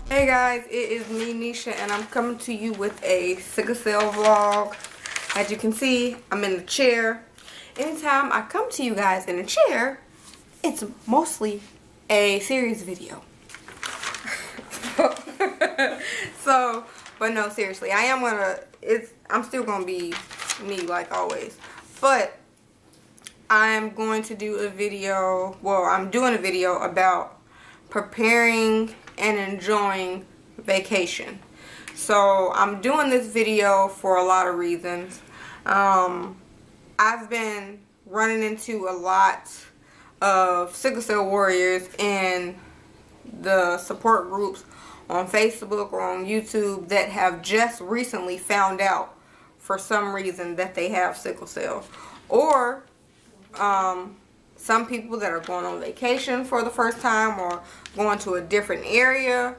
Hey guys, it is me, Nesha, and I'm coming to you with a sickle cell vlog. As you can see, I'm in the chair. Anytime I come to you guys in a chair, it's mostly a serious video. But no, seriously, I'm still gonna be me like always. But I'm going to do a video, I'm doing a video about preparing and enjoying vacation. So I'm doing this video for a lot of reasons. I've been running into a lot of sickle cell warriors in the support groups on Facebook or on YouTube that have just recently found out for some reason that they have sickle cell, or some people that are going on vacation for the first time or going to a different area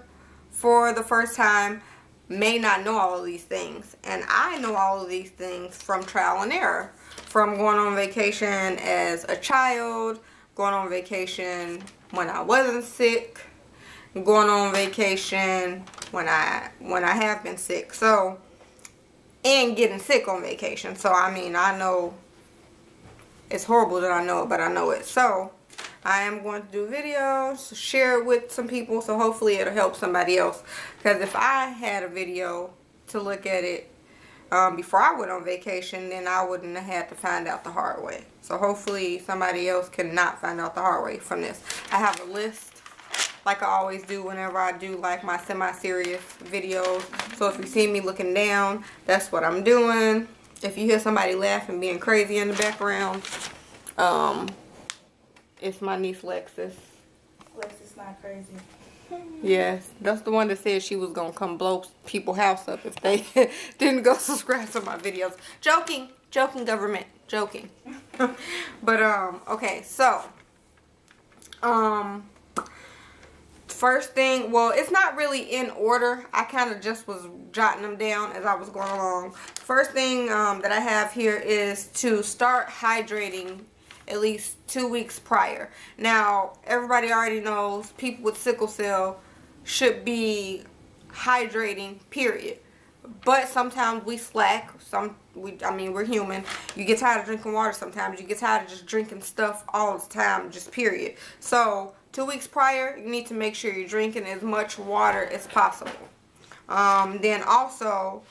for the first time may not know all of these things. And I know all of these things from trial and error, from going on vacation as a child, going on vacation when I wasn't sick, going on vacation when I have been sick, so, and getting sick on vacation. So I mean, I know it's horrible that I know it, but I know it. So I am going to do a video, share it with some people, so hopefully it'll help somebody else. Because if I had a video to look at it before I went on vacation, then I wouldn't have had to find out the hard way. So hopefully somebody else cannot find out the hard way from this. I have a list, like I always do whenever I do like my semi-serious videos. So if you see me looking down, that's what I'm doing. If you hear somebody laughing, being crazy in the background, it's my niece Lexus. Lexus not crazy. Yes, that's the one that said she was gonna come blow people's house up if they didn't go subscribe to my videos. Joking, government, joking. But okay, so first thing, well, it's not really in order. I kind of just was jotting them down as I was going along. First thing that I have here is to start hydrating at least 2 weeks prior. Now, everybody already knows people with sickle cell should be hydrating, period. But sometimes we slack. I mean, we're human. You get tired of drinking water sometimes. You get tired of just drinking stuff all the time, just period. So 2 weeks prior, you need to make sure you're drinking as much water as possible. Then also,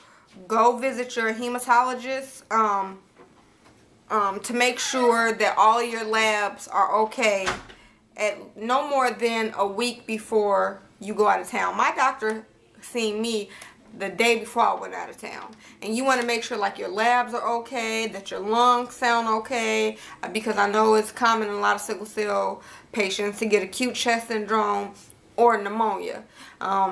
go visit your hematologist to make sure that all your labs are okay at no more than a week before you go out of town. My doctor seen me the day before I went out of town, and you want to make sure like your labs are okay, that your lungs sound okay, because I know it's common in a lot of sickle cell patients to get acute chest syndrome or pneumonia.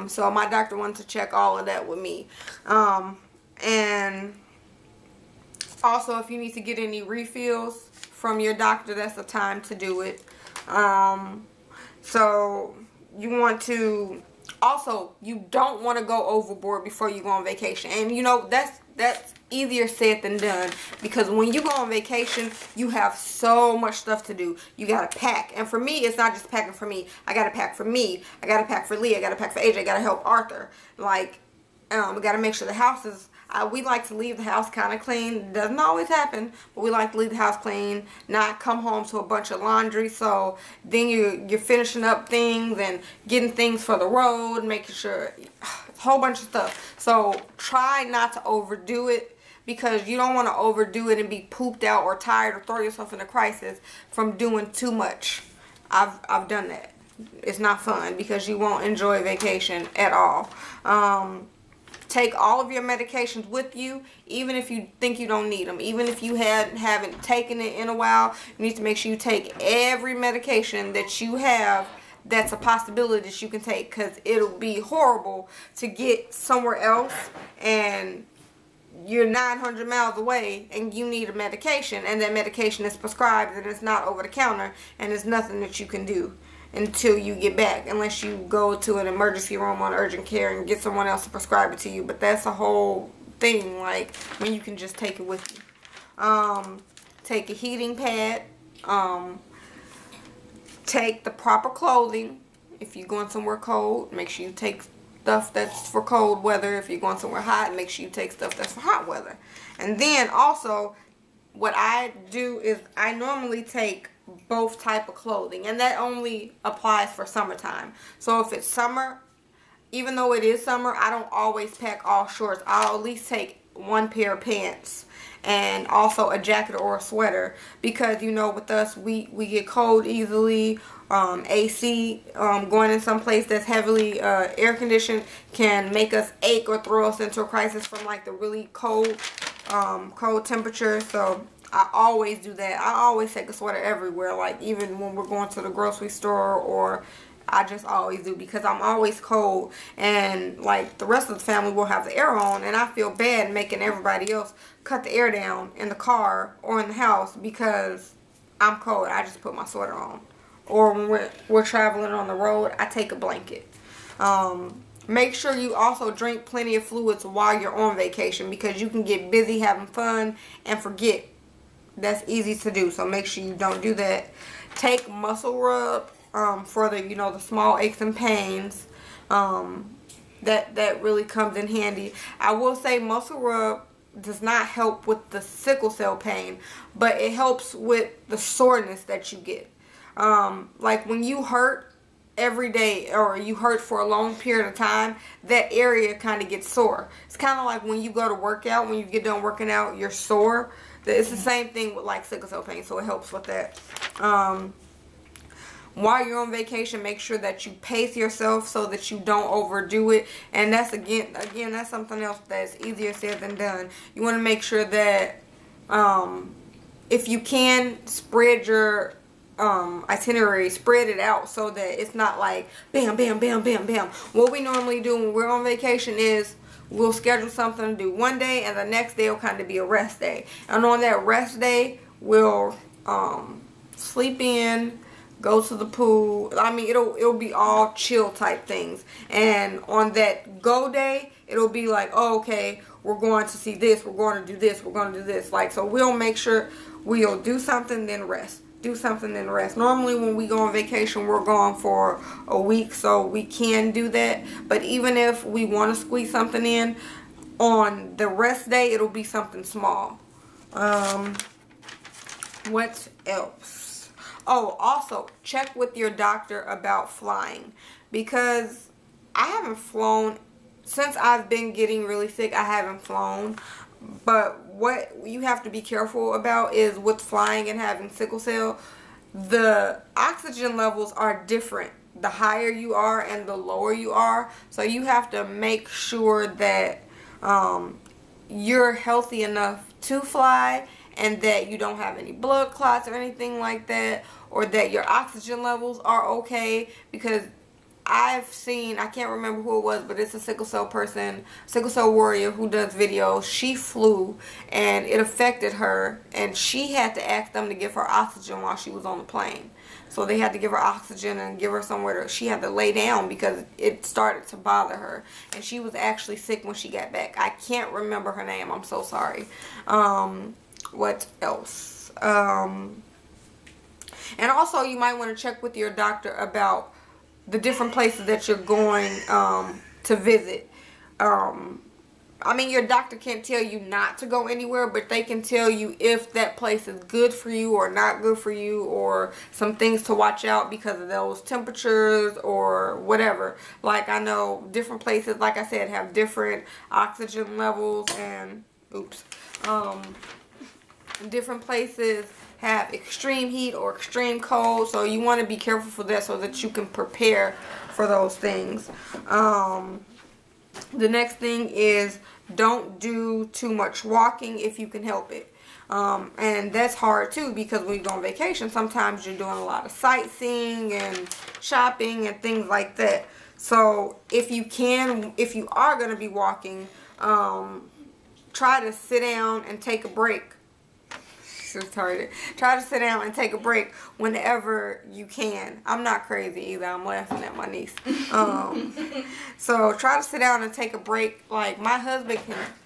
So my doctor wanted to check all of that with me. And also, if you need to get any refills from your doctor, that's the time to do it. So you want to, also, you don't want to go overboard before you go on vacation. And you know, that's easier said than done, because when you go on vacation, you have so much stuff to do. You got to pack. And for me, it's not just packing for me. I got to pack for me. I got to pack for Lee. I got to pack for AJ. I got to help Arthur. Like, we got to make sure the house is, we like to leave the house kind of clean. It doesn't always happen, but we like to leave the house clean, not come home to a bunch of laundry. So then you're finishing up things and getting things for the road, making sure, a whole bunch of stuff. So try not to overdo it, because you don't want to overdo it and be pooped out or tired or throw yourself in a crisis from doing too much. I've done that. It's not fun, because you won't enjoy vacation at all. Take all of your medications with you, even if you think you don't need them. Even if you haven't taken it in a while, you need to make sure you take every medication that you have that's a possibility that you can take, because it'll be horrible to get somewhere else and you're 900 miles away and you need a medication, and that medication is prescribed and it's not over the counter, and there's nothing that you can do until you get back, unless you go to an emergency room on urgent care and get someone else to prescribe it to you. But that's a whole thing, like, when you can just take it with you. Take a heating pad. Take the proper clothing. If you're going somewhere cold, make sure you take stuff that's for cold weather. If you're going somewhere hot, make sure you take stuff that's for hot weather. And then also, what I do is I normally take both type of clothing, and that only applies for summertime. So if it's summer, even though it is summer, I don't always pack all shorts. I'll at least take one pair of pants and also a jacket or a sweater, because you know, with us, we get cold easily. AC going in some place that's heavily air conditioned can make us ache or throw us into a crisis from like the really cold temperature. So I always do that. I always take a sweater everywhere, like even when we're going to the grocery store, or I just always do, because I'm always cold, and like the rest of the family will have the air on, and I feel bad making everybody else cut the air down in the car or in the house because I'm cold. I just put my sweater on. Or when we're traveling on the road, I take a blanket. Make sure you also drink plenty of fluids while you're on vacation, because you can get busy having fun and forget. That's easy to do, so make sure you don't do that. Take muscle rub for the, you know, the small aches and pains. That really comes in handy. I will say muscle rub does not help with the sickle cell pain, but it helps with the soreness that you get. Like when you hurt every day, or you hurt for a long period of time, that area kind of gets sore. It's kind of like when you go to work out, when you get done working out, you're sore. It's the same thing with like sickle cell pain, so it helps with that. While you're on vacation, make sure that you pace yourself so that you don't overdo it. And that's again that's something else that's easier said than done. You want to make sure that if you can, spread your itinerary, spread it out so that it's not like bam, bam, bam, bam, bam. What we normally do when we're on vacation is we'll schedule something to do one day, and the next day will kind of be a rest day. And on that rest day, we'll sleep in, go to the pool. I mean, it'll be all chill type things. And on that go day, it'll be like, oh, okay, we're going to see this, we're going to do this, we're going to do this. Like, so we'll make sure we'll do something, then rest. Do something, then rest. Normally when we go on vacation, we're gone for a week, so we can do that. But even if we want to squeeze something in, on the rest day, it'll be something small. What else? Oh, also, check with your doctor about flying, because I haven't flown since I've been getting really sick. I haven't flown. But what you have to be careful about is with flying and having sickle cell, the oxygen levels are different the higher you are and the lower you are. So you have to make sure that you're healthy enough to fly, and that you don't have any blood clots or anything like that, or that your oxygen levels are okay. Because I've seen, I can't remember who it was, but it's a sickle cell person, sickle cell warrior who does videos. She flew and it affected her, and she had to ask them to give her oxygen while she was on the plane. So they had to give her oxygen and give her somewhere she had to lay down because it started to bother her. And she was actually sick when she got back. I can't remember her name. I'm so sorry. What else? And also you might want to check with your doctor about the different places that you're going to visit. I mean, your doctor can't tell you not to go anywhere, but they can tell you if that place is good for you or not good for you, or some things to watch out because of those temperatures or whatever. Like, I know different places, like I said, have different oxygen levels, and different places have extreme heat or extreme cold, so you want to be careful for that so that you can prepare for those things. The next thing is, don't do too much walking if you can help it. And that's hard too, because when you go on vacation, sometimes you're doing a lot of sightseeing and shopping and things like that. So if you are going to be walking, try to sit down and take a break. Try to sit down and take a break whenever you can. I'm not crazy either. I'm laughing at my niece. So try to sit down and take a break. Like, my husband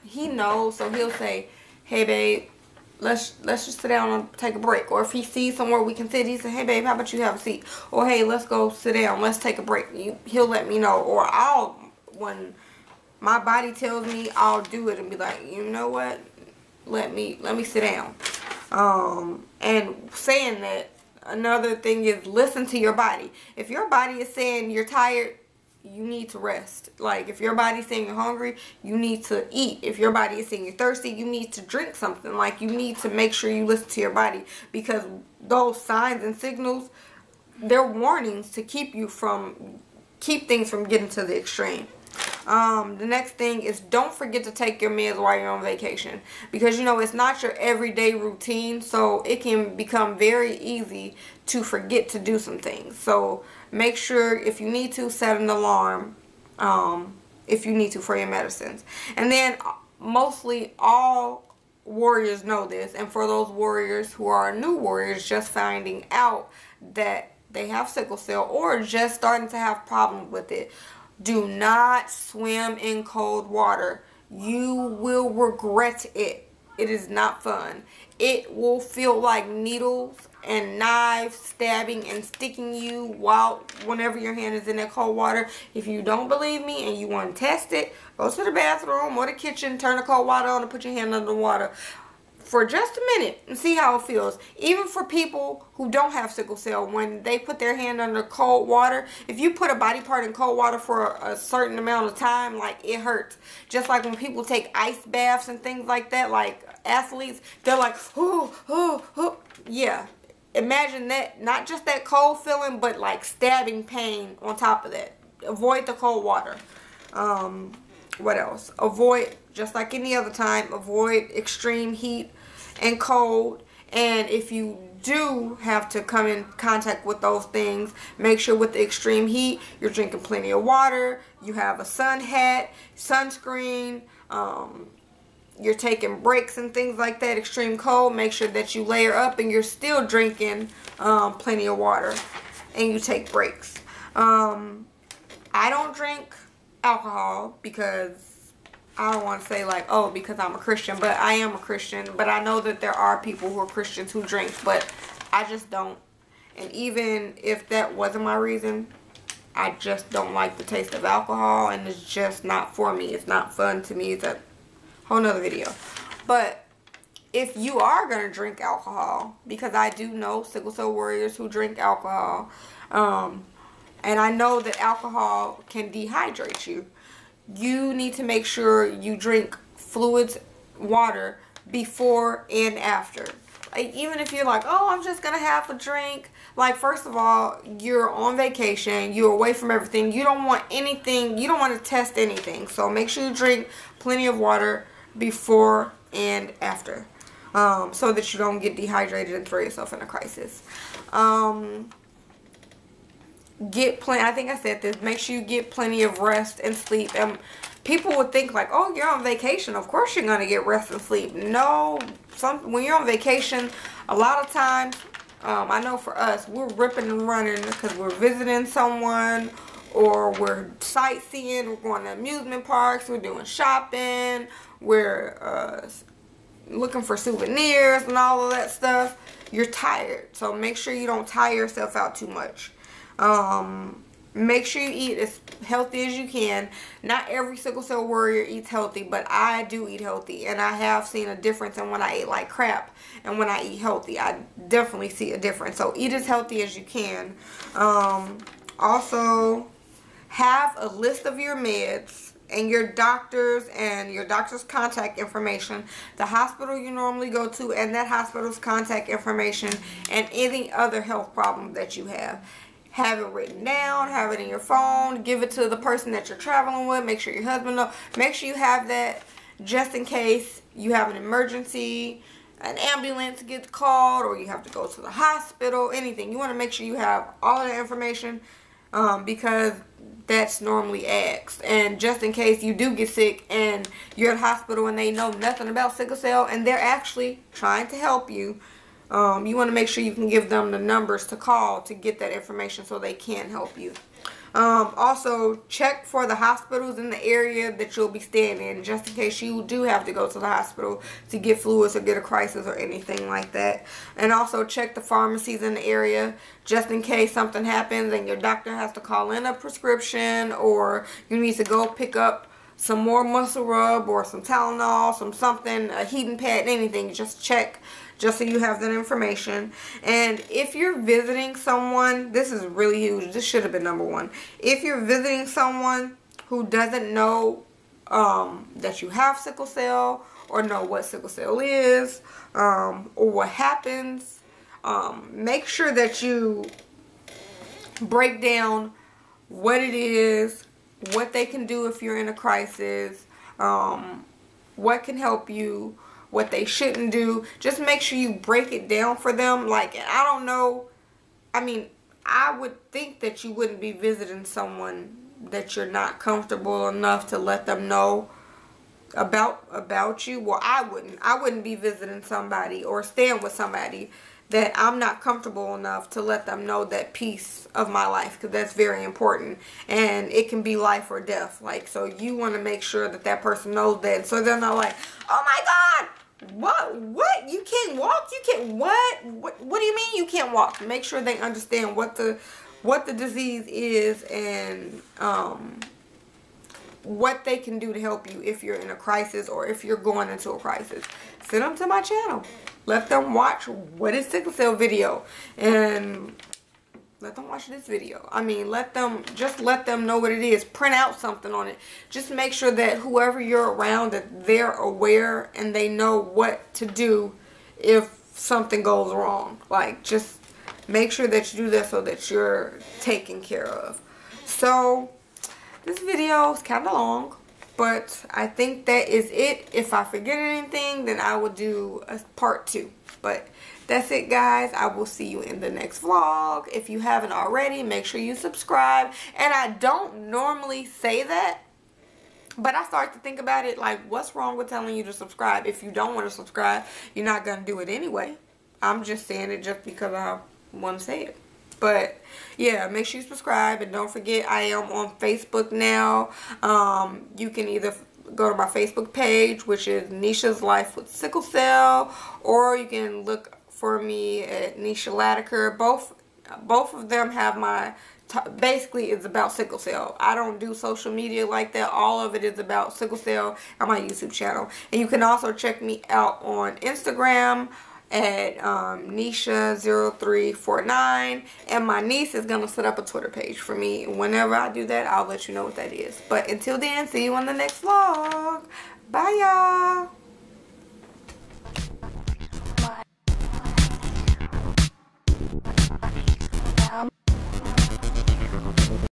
he knows, so he'll say, hey babe, let's just sit down and take a break. Or if he sees somewhere we can sit, he said, hey babe, how about you have a seat? Or hey, let's go sit down, let's take a break. He'll let me know. Or when my body tells me, I'll do it and be like, you know what? Let me sit down. And saying that, another thing is listen to your body. If your body is saying you're tired, you need to rest. Like, if your body's saying you're hungry, you need to eat. If your body is saying you're thirsty, you need to drink something. Like, you need to make sure you listen to your body, because those signs and signals, they're warnings to keep things from getting to the extreme. The next thing is, don't forget to take your meds while you're on vacation, because, you know, it's not your everyday routine, so it can become very easy to forget to do some things. So make sure, if you need to, set an alarm if you need to for your medicines. And then mostly all warriors know this, and for those warriors who are new warriors just finding out that they have sickle cell or just starting to have problems with it, do not swim in cold water. You will regret it. It is not fun. It will feel like needles and knives stabbing and sticking you whenever your hand is in that cold water. If you don't believe me and you want to test it, go to the bathroom or the kitchen, turn the cold water on and put your hand under the water for just a minute and see how it feels. Even for people who don't have sickle cell, when they put their hand under cold water, if you put a body part in cold water for a certain amount of time, like, it hurts. Just like when people take ice baths and things like that, like athletes, they're like, yeah. Imagine that, not just that cold feeling, but like stabbing pain on top of that. Avoid the cold water. What else? Avoid, just like any other time, avoid extreme heat and cold. And if you do have to come in contact with those things, make sure with the extreme heat, you're drinking plenty of water, you have a sun hat, sunscreen, you're taking breaks and things like that. Extreme cold, make sure that you layer up and you're still drinking plenty of water, and you take breaks. I don't drink alcohol because I don't want to say like, oh, because I'm a Christian, but I am a Christian. But I know that there are people who are Christians who drink, but I just don't. And even if that wasn't my reason, I just don't like the taste of alcohol, and it's just not for me. It's not fun to me. It's a whole nother video. But if you are going to drink alcohol, because I do know sickle cell warriors who drink alcohol, and I know that alcohol can dehydrate you, you need to make sure you drink fluids, water, before and after. Like, even if you're like, oh, I'm just gonna have a drink, like, first of all, you're on vacation, you're away from everything, you don't want anything, you don't want to test anything, so make sure you drink plenty of water before and after, so that you don't get dehydrated and throw yourself in a crisis. I think I said this, make sure you get plenty of rest and sleep. And people would think like, oh, you're on vacation, of course you're going to get rest and sleep. No, when you're on vacation, a lot of times, I know for us, we're ripping and running because we're visiting someone, or we're sightseeing, we're going to amusement parks, we're doing shopping, we're looking for souvenirs and all of that stuff. You're tired, so make sure you don't tire yourself out too much. Make sure you eat as healthy as you can. Not every sickle cell warrior eats healthy, but I do eat healthy, and I have seen a difference in when I eat like crap and when I eat healthy. I definitely see a difference. So eat as healthy as you can. Also, have a list of your meds and your doctor's contact information, the hospital you normally go to and that hospital's contact information, and any other health problem that you have. Have it written down, have it in your phone, give it to the person that you're traveling with, make sure your husband knows. Make sure you have that just in case you have an emergency, an ambulance gets called, or you have to go to the hospital, anything. You want to make sure you have all of the information, because that's normally asked. And just in case you do get sick and you're at the hospital and they know nothing about sickle cell and they're actually trying to help you, you want to make sure you can give them the numbers to call to get that information so they can help you. Also, check for the hospitals in the area that you'll be staying in, just in case you do have to go to the hospital to get fluids or get a crisis or anything like that. And also check the pharmacies in the area, just in case something happens and your doctor has to call in a prescription, or you need to go pick up some more muscle rub or some Tylenol, something, a heating pad, anything. Just check, just so you have that information. And if you're visiting someone, this is really huge. This should have been number one. If you're visiting someone who doesn't know that you have sickle cell, or know what sickle cell is, or what happens, make sure that you break down what it is, what they can do if you're in a crisis, what can help you, what they shouldn't do. Just make sure you break it down for them. Like, I don't know, I mean, I would think that you wouldn't be visiting someone that you're not comfortable enough to let them know about you. Well, I wouldn't be visiting somebody or staying with somebody that I'm not comfortable enough to let them know that piece of my life, because that's very important, and it can be life or death. Like, so you want to make sure that that person knows that, so they're not like, oh my God, what, you can't walk, you can't, what do you mean you can't walk? Make sure they understand what the disease is, and what they can do to help you if you're in a crisis or if you're going into a crisis. Send them to my channel. Let them watch What is Sickle Cell video, and let them watch this video. I mean, let them know what it is. Print out something on it. Just make sure that whoever you're around, that they're aware and they know what to do if something goes wrong. Like, just make sure that you do that so that you're taken care of. So, this video is kind of long, but I think that is it. If I forget anything, then I will do a part 2. But that's it, guys. I will see you in the next vlog. If you haven't already, make sure you subscribe. And I don't normally say that, but I start to think about it, like, what's wrong with telling you to subscribe? If you don't want to subscribe, you're not going to do it anyway. I'm just saying it just because I want to say it. But yeah, make sure you subscribe, and don't forget, I am on Facebook now. You can either go to my Facebook page, which is Nesha's Life with Sickle Cell, or you can look for me at Nesha Latiker. Both of them have my, basically it's about sickle cell. I don't do social media like that. All of it is about sickle cell on my YouTube channel. And you can also check me out on Instagram at Nesha0349, and my niece is gonna set up a Twitter page for me. Whenever I do that, I'll let you know what that is. But until then, see you on the next vlog. Bye, y'all.